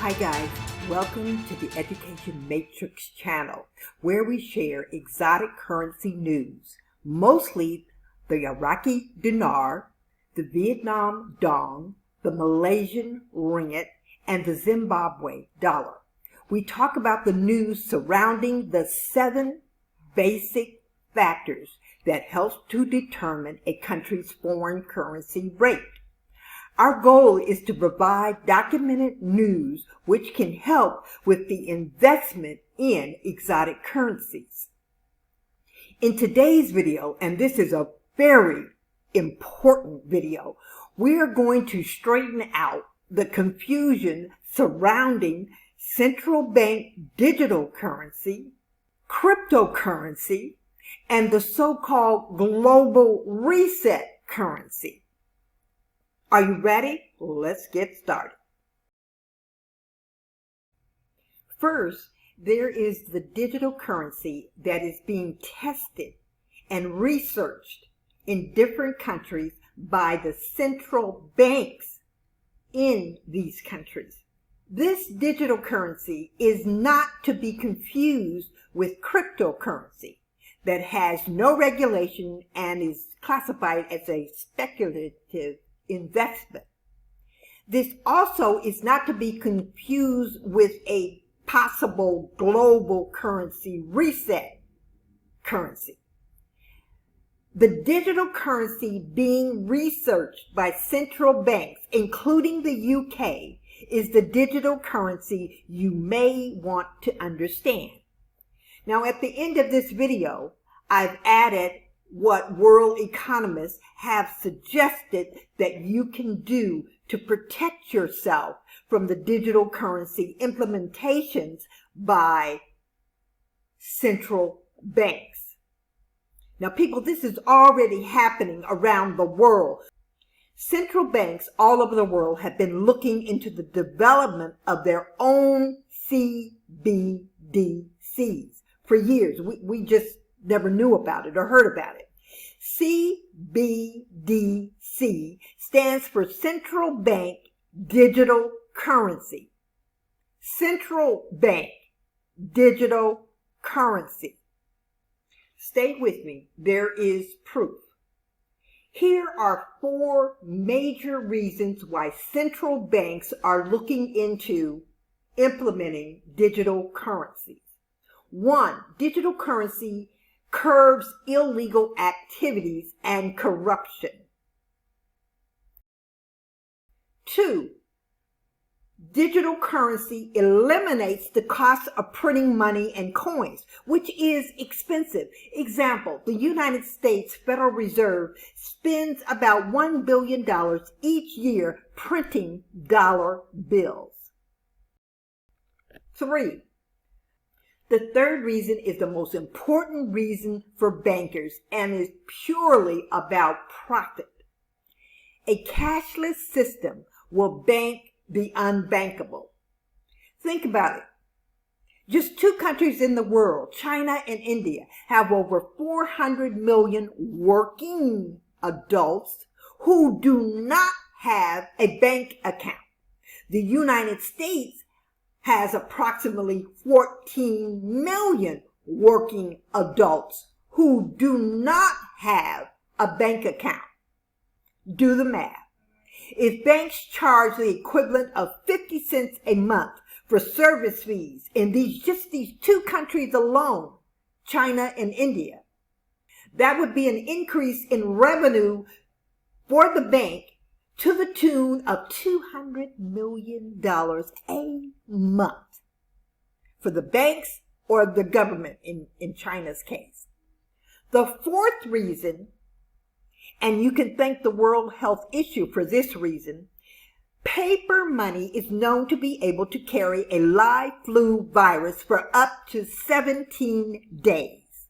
Hi guys, welcome to the Education Matrix channel, where we share exotic currency news, mostly the Iraqi dinar, the Vietnam dong, the Malaysian ringgit, and the Zimbabwe dollar. We talk about the news surrounding the 7 basic factors that help to determine a country's foreign currency rate. Our goal is to provide documented news which can help with the investment in exotic currencies. In today's video, and this is a very important video, we are going to straighten out the confusion surrounding central bank digital currency, cryptocurrency, and the so-called global reset currency. Are you ready? Let's get started. First, there is the digital currency that is being tested and researched in different countries by the central banks in these countries. This digital currency is not to be confused with cryptocurrency that has no regulation and is classified as a speculative investment. This also is not to be confused with a possible global currency reset currency. The digital currency being researched by central banks, including the UK, is the digital currency you may want to understand. Now, at the end of this video, I've added what world economists have suggested that you can do to protect yourself from the digital currency implementations by central banks. Now, people, this is already happening around the world. Central banks all over the world have been looking into the development of their own CBDCs for years. We just never knew about it or heard about it. CBDC stands for Central Bank Digital Currency. Central Bank Digital Currency. Stay with me. There is proof. Here are 4 major reasons why central banks are looking into implementing digital currencies. 1, digital currency curbs illegal activities and corruption. 2, digital currency eliminates the cost of printing money and coins, which is expensive. Example, the United States Federal Reserve spends about $1 billion each year printing dollar bills. 3, the third reason is the most important reason for bankers and is purely about profit. A cashless system will bank the unbankable. Think about it. Just 2 countries in the world, China and India, have over 400 million working adults who do not have a bank account. The United States has approximately 14 million working adults who do not have a bank account. Do the math. If banks charge the equivalent of 50 cents a month for service fees in these 2 countries alone, China and India, that would be an increase in revenue for the bank to the tune of $200 million a month for the banks or the government in China's case. The 4th reason, and you can thank the World Health Issue for this reason, paper money is known to be able to carry a live flu virus for up to 17 days.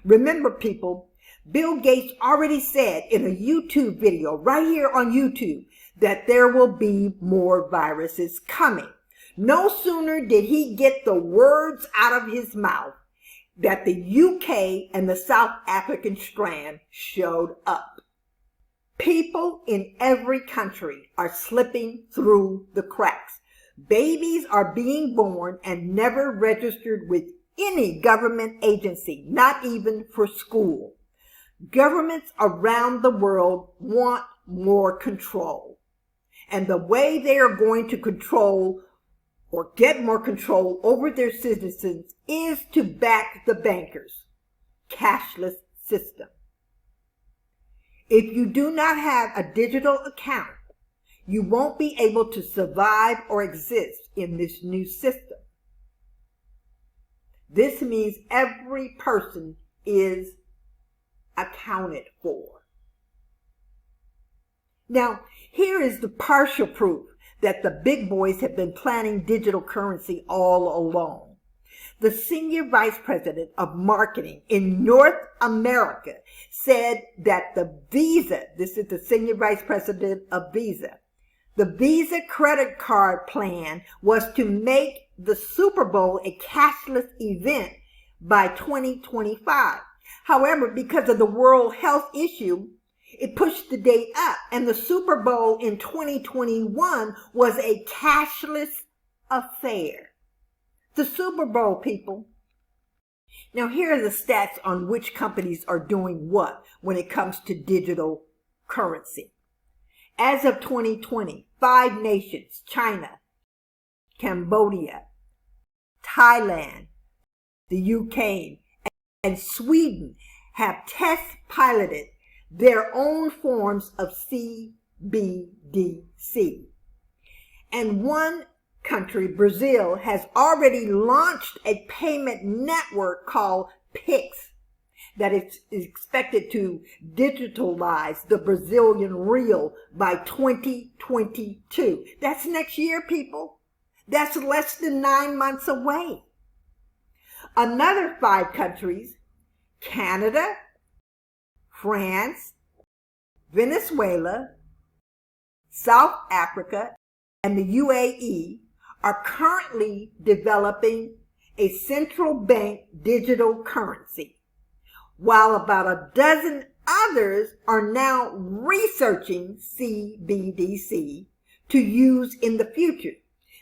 Remember, people, Bill Gates already said in a YouTube video right here on YouTube that there will be more viruses coming. No sooner did he get the words out of his mouth that the UK and the South African strand showed up. People in every country are slipping through the cracks. Babies are being born and never registered with any government agency, not even for school. Governments around the world want more control. And the way they are going to control or get more control over their citizens is to back the bankers. Cashless system. If you do not have a digital account, you won't be able to survive or exist in this new system. This means every person is accounted for. Now, here is the partial proof that the big boys have been planning digital currency all along. The senior vice president of marketing in North America said that the Visa, this is the senior vice president of Visa, the Visa credit card plan was to make the Super Bowl a cashless event by 2025. However, because of the World Health issue, it pushed the date up, and the Super Bowl in 2021 was a cashless affair. The Super Bowl, people. Now, here are the stats on which companies are doing what when it comes to digital currency. As of 2020, 5 nations, China, Cambodia, Thailand, the UK, and Sweden, have test piloted their own forms of CBDC. And one country, Brazil, has already launched a payment network called Pix that is expected to digitalize the Brazilian real by 2022. That's next year, people. That's less than 9 months away. Another 5 countries, Canada, France, Venezuela, South Africa, and the UAE, are currently developing a central bank digital currency, while about a dozen others are now researching CBDC to use in the future.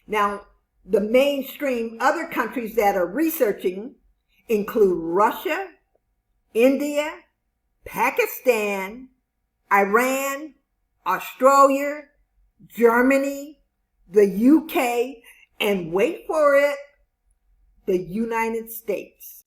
Now, the mainstream other countries that are researching include Russia, India, Pakistan, Iran, Australia, Germany, the UK, and wait for it, the United States.